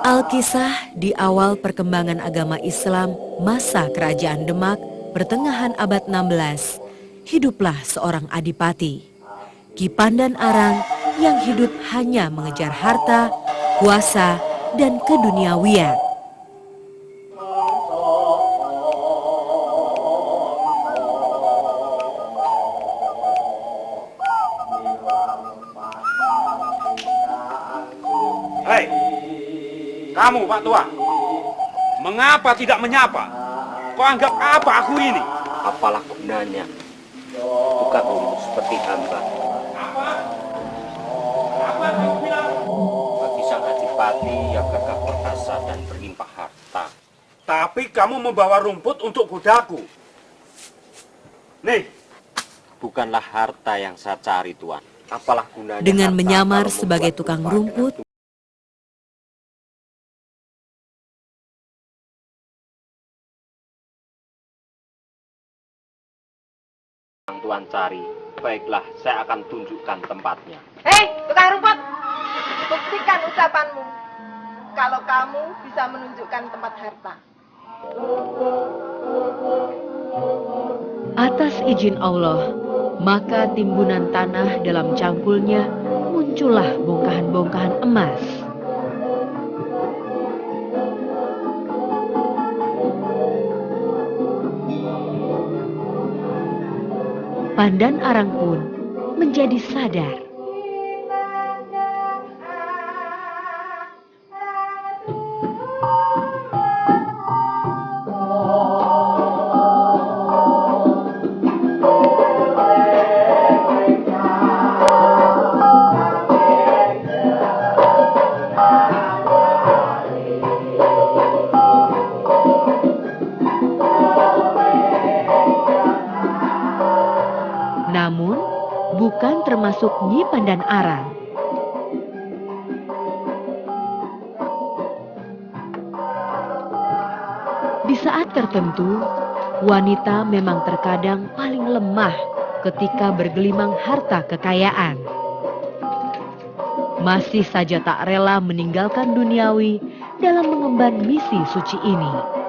Alkisah di awal perkembangan agama Islam masa Kerajaan Demak pertengahan abad 16, hiduplah seorang adipati, Ki Pandan Arang yang hidup hanya mengejar harta, kuasa, dan keduniawian. Hei, kamu Pak Tua, mengapa tidak menyapa? Kau anggap apa aku ini? Apalah gunanya? Bukan umur seperti hamba. Apa kamu bilang? Bagi sang adipati yang gagah perkasa dan berlimpah harta. Tapi kamu membawa rumput untuk kudaku. Nih, Bukanlah harta yang saya cari, Tuan. Apalah gunanya? Dengan harta menyamar kalau sebagai membuat tukang lupa rumput, dengan yang Tuan cari, baiklah saya akan tunjukkan tempatnya. Hei, tukang rumput! Buktikan ucapanmu. Kalau kamu bisa menunjukkan tempat harta. atas izin Allah, maka timbunan tanah dalam cangkulnya muncullah bongkahan-bongkahan emas. Pandan Arang pun menjadi sadar. Namun, bukan termasuk Nyi Pandan Arang. Di saat tertentu, wanita memang terkadang paling lemah ketika bergelimang harta kekayaan. Masih saja tak rela meninggalkan duniawi dalam mengemban misi suci ini.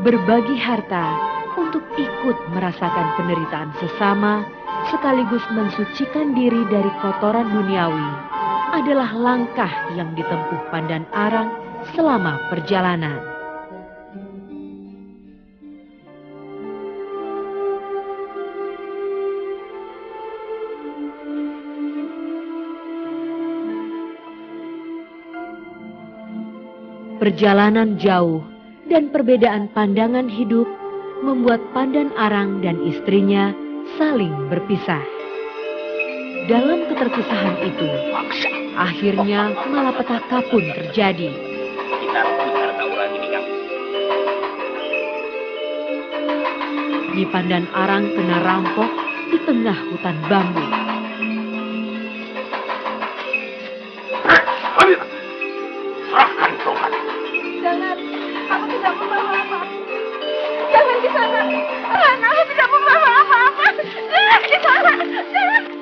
Berbagi harta untuk ikut merasakan penderitaan sesama sekaligus mensucikan diri dari kotoran duniawi adalah langkah yang ditempuh Pandan Arang selama perjalanan. Perjalanan jauh dan perbedaan pandangan hidup membuat Pandan Arang dan istrinya saling berpisah. Dalam keterpisahan itu, akhirnya malapetaka pun terjadi. Kita rebut harta orang ini, Kang. Nyi Pandan Arang kena rampok di tengah hutan bambu. Serahkan tongkat. Jangan, aku tidak membawa apa-apa. Jangan di sana. Aku tidak membawa apa-apa. Jangan di sana.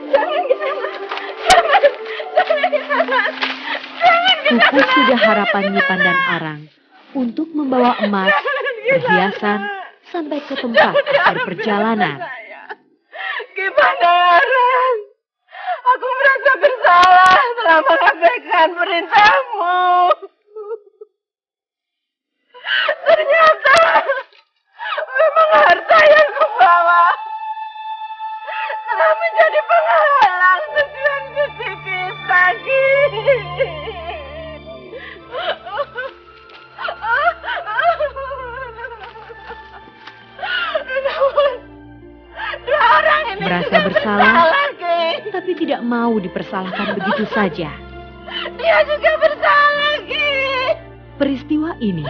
Jangan di sana. Jangan di sana. Jangan di sana. Pupus sudah harapan Nyi Pandan Arang untuk membawa emas, perhiasan, sampai ke tempat akhir perjalanan. Ki Pandan Arang, aku merasa bersalah telah mengabaikan perintahmu. Ternyata memang harta yang kubawa telah menjadi penghalang tujuanku di kita, Ki. Dua orang ini Merasa juga bersalah, Ki. tapi tidak mau dipersalahkan begitu saja. Dia juga bersalah, Ki. Peristiwa ini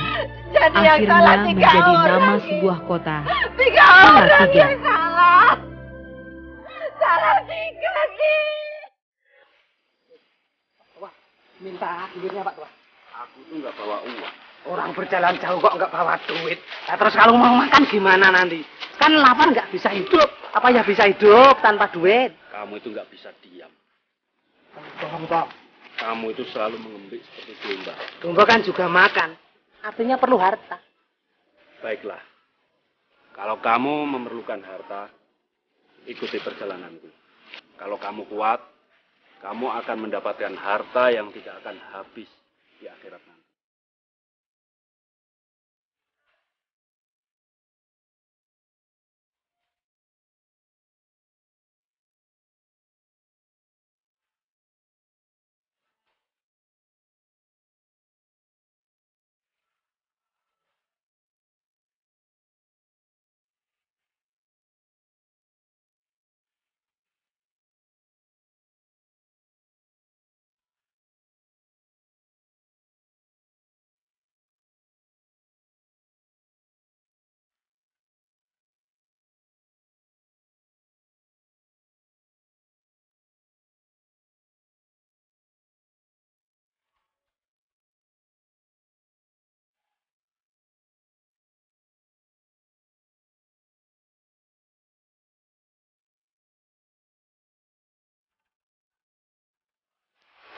Jadi yang salah akhirnya tiga menjadi orang, nama Ki. sebuah kota. Tiga Salah orang tiga. yang salah. Salah tiga, Ki. Minta duitnya Pak Tua. Aku tuh nggak bawa uang. Orang berjalan jauh kok nggak bawa duit. Nah, terus kalau mau makan gimana nanti? Kan lapar nggak bisa hidup. Apa ya bisa hidup tanpa duit? Kamu itu nggak bisa diam. Toh. Kamu itu selalu mengembik seperti domba. Domba kan juga makan. Artinya perlu harta. Baiklah. Kalau kamu memerlukan harta, ikuti perjalananku. Kalau kamu kuat, kamu akan mendapatkan harta yang tidak akan habis di akhirat nanti.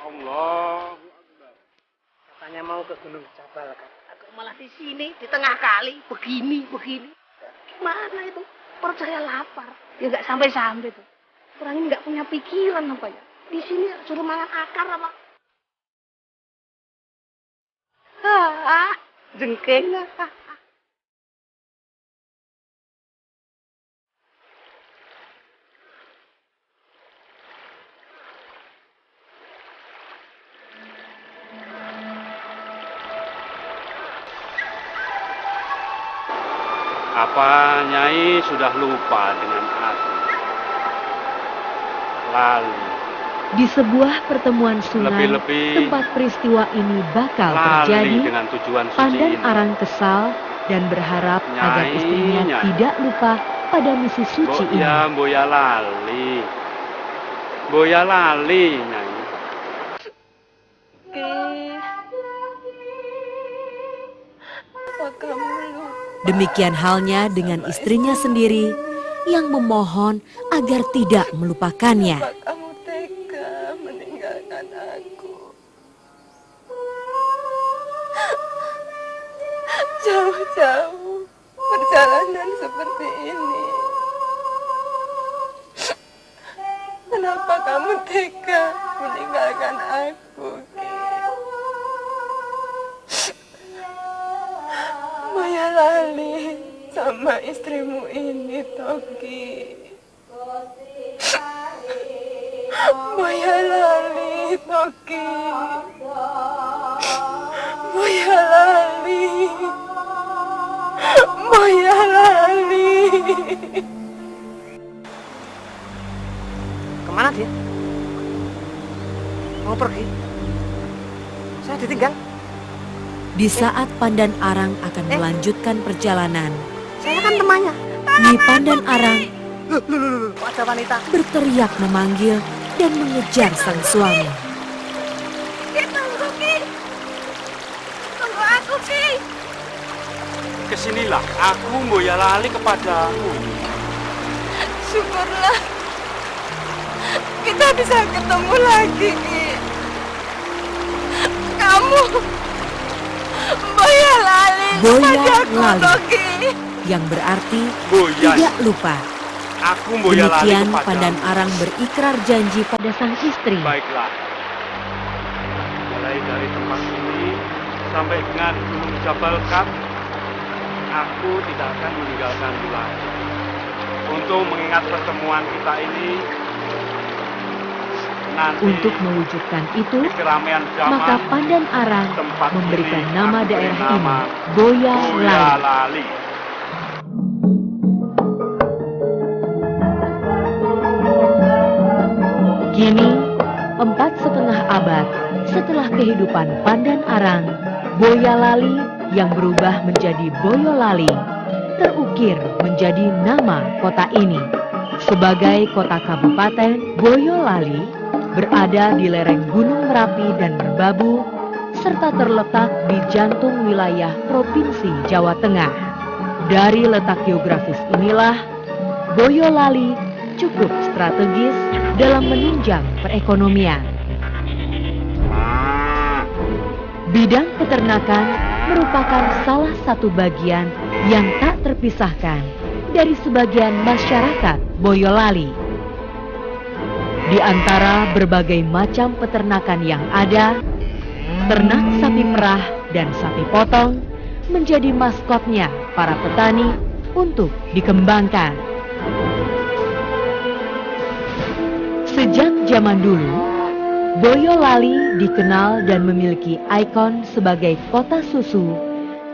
Allah. Katanya mau ke Gunung Jabal kan. Aku malah di sini di tengah kali begini. Gimana itu? Percaya lapar. Ya nggak sampai tuh. Orang ini nggak punya pikiran apa ya? Di sini suruh makan akar apa? Jengking. Apa Nyai sudah lupa dengan aku? Lali. Di sebuah pertemuan sungai, Lebih-lebih tempat peristiwa ini bakal Lali terjadi, dengan tujuan suci Pandan ini. Arang kesal dan berharap agar Nyai, istrinya Nyai. tidak lupa pada misi suci ini. Boya lali. Boya lali, Nyai. Ki. Apa kamu lupa? Demikian halnya dengan istrinya sendiri yang memohon agar tidak melupakannya. Apa kamu tega meninggalkan aku? Jauh-jauh perjalanan seperti ini. Kenapa kamu tega meninggalkan aku, Ki? Maya lali sama istrimu ini, Toki. Maya lali, Toki. Maya lali. Saya ditinggal. Di saat Pandan Arang akan melanjutkan perjalanan, Saya kan temannya. Nyi Pandan Arang Loh, kok ada wanita? berteriak memanggil dan mengejar sang suami. Ki, tunggu Ki. Tunggu aku Ki. Kesinilah, aku Boyolali kepadamu. Syukurlah kita bisa ketemu lagi, Ki. Kamu Boyolali Boyolali. kepadaku, Ki. Yang berarti Boyas, tidak lupa. aku Boyolali Demikian kepadamu. Pandan Arang berikrar janji pada sang istri. Baiklah. Mulai dari tempat ini sampai dengan Gunung Jabal Kap, aku tidak akan meninggalkan lagi. Untuk mengingat pertemuan kita ini, nanti Untuk mewujudkan itu, di keramaian maka zaman Pandan Arang tempat memberikan ini nama aku daerah beri ini nama Boyolali. Boyolali. Kini, 4,5 abad setelah kehidupan Pandan Arang, Boyolali yang berubah menjadi Boyolali terukir menjadi nama kota ini. Sebagai kota kabupaten, Boyolali berada di lereng Gunung Merapi dan Merbabu, serta terletak di jantung wilayah Provinsi Jawa Tengah. Dari letak geografis inilah, Boyolali cukup strategis dalam menunjang perekonomian. Bidang peternakan merupakan salah satu bagian yang tak terpisahkan dari sebagian masyarakat Boyolali. Di antara berbagai macam peternakan yang ada, ternak sapi perah dan sapi potong menjadi maskotnya para petani untuk dikembangkan. Sejak zaman dulu, Boyolali dikenal dan memiliki ikon sebagai kota susu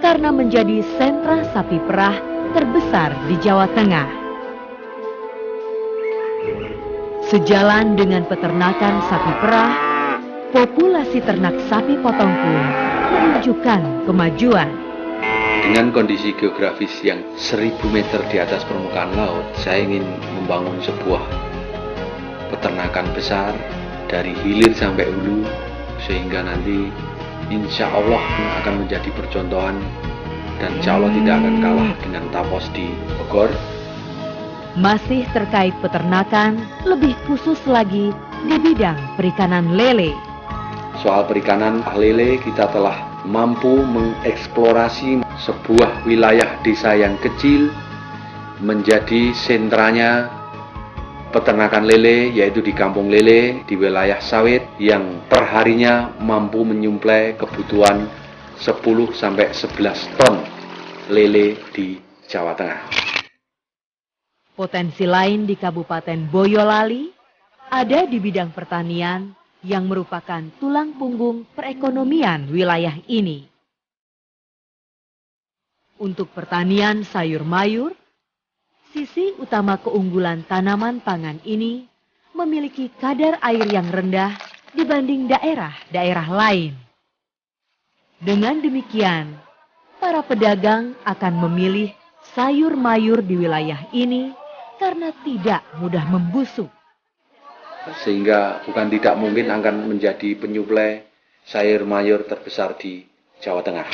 karena menjadi sentra sapi perah terbesar di Jawa Tengah. Sejalan dengan peternakan sapi perah, populasi ternak sapi potong pun menunjukkan kemajuan. Dengan kondisi geografis yang 1000 meter di atas permukaan laut, saya ingin membangun sebuah peternakan besar dari hilir sampai hulu, sehingga nanti insya Allah akan menjadi percontohan dan insya Allah tidak akan kalah dengan Tapos di Bogor. Masih terkait peternakan, lebih khusus lagi di bidang perikanan lele. Soal perikanan lele, kita telah mampu mengeksplorasi sebuah wilayah desa yang kecil menjadi sentranya peternakan lele, yaitu di Kampung Lele di wilayah Sawit yang perharinya mampu menyuplai kebutuhan 10-11 ton lele di Jawa Tengah. Potensi lain di Kabupaten Boyolali ada di bidang pertanian yang merupakan tulang punggung perekonomian wilayah ini. Untuk pertanian sayur mayur, sisi utama keunggulan tanaman pangan ini memiliki kadar air yang rendah dibanding daerah-daerah lain. Dengan demikian, para pedagang akan memilih sayur mayur di wilayah ini karena tidak mudah membusuk. Sehingga bukan tidak mungkin akan menjadi penyuplai sayur mayur terbesar di Jawa Tengah.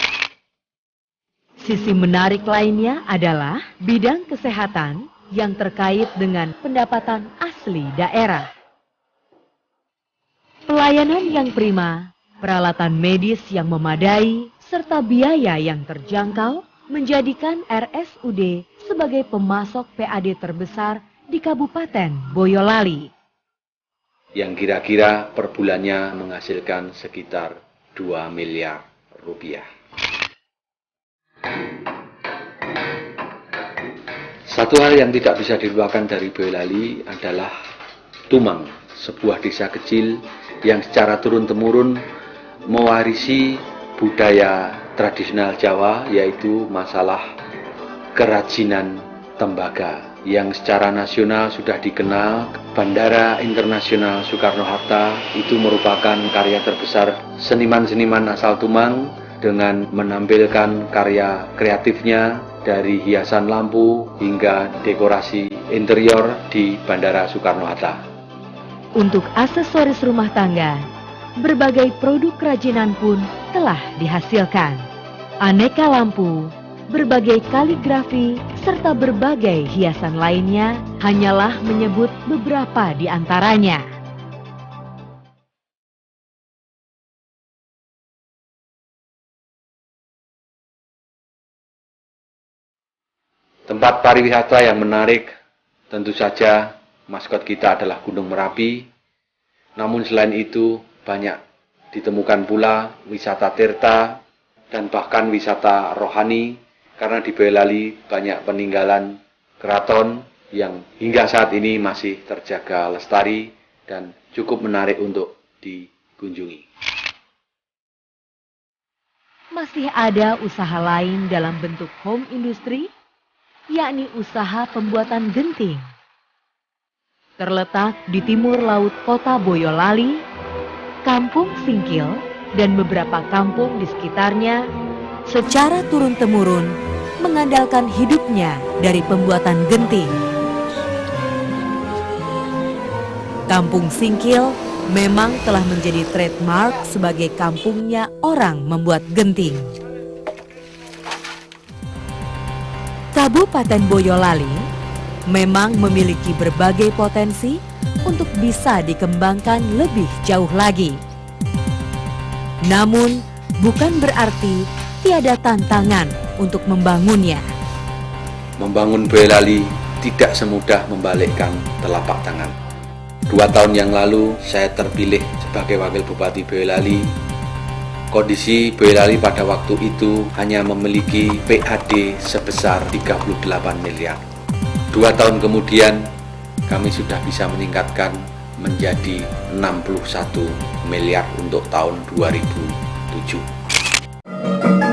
Sisi menarik lainnya adalah bidang kesehatan yang terkait dengan pendapatan asli daerah. Pelayanan yang prima, peralatan medis yang memadai, serta biaya yang terjangkau menjadikan RSUD sebagai pemasok PAD terbesar di Kabupaten Boyolali. Yang kira-kira per bulannya menghasilkan sekitar 2 miliar rupiah. Satu hal yang tidak bisa dilupakan dari Boyolali adalah Tumang, sebuah desa kecil yang secara turun-temurun mewarisi budaya tradisional Jawa, yaitu masalah kerajinan tembaga yang secara nasional sudah dikenal. Bandara Internasional Soekarno-Hatta itu merupakan karya terbesar seniman-seniman asal Tumang dengan menampilkan karya kreatifnya dari hiasan lampu hingga dekorasi interior di Bandara Soekarno-Hatta. Untuk aksesoris rumah tangga, berbagai produk kerajinan pun telah dihasilkan. Aneka lampu, berbagai kaligrafi, serta berbagai hiasan lainnya hanyalah menyebut beberapa di antaranya. Tempat pariwisata yang menarik, tentu saja maskot kita adalah Gunung Merapi. Namun selain itu banyak ditemukan pula wisata tirta dan bahkan wisata rohani, karena di Boyolali banyak peninggalan keraton yang hingga saat ini masih terjaga lestari dan cukup menarik untuk dikunjungi. Masih ada usaha lain dalam bentuk home industry, yakni usaha pembuatan genting. Terletak di timur laut kota Boyolali, Kampung Singkil dan beberapa kampung di sekitarnya secara turun-temurun mengandalkan hidupnya dari pembuatan genting. Kampung Singkil memang telah menjadi trademark sebagai kampungnya orang membuat genting. Kabupaten Boyolali memang memiliki berbagai potensi untuk bisa dikembangkan lebih jauh lagi. Namun, bukan berarti tiada tantangan untuk membangunnya. Membangun Boyolali tidak semudah membalikkan telapak tangan. 2 tahun yang lalu saya terpilih sebagai Wakil Bupati Boyolali. Kondisi Boyolali pada waktu itu hanya memiliki PAD sebesar 38 miliar. 2 tahun kemudian kami sudah bisa meningkatkan menjadi 61 miliar untuk tahun 2007.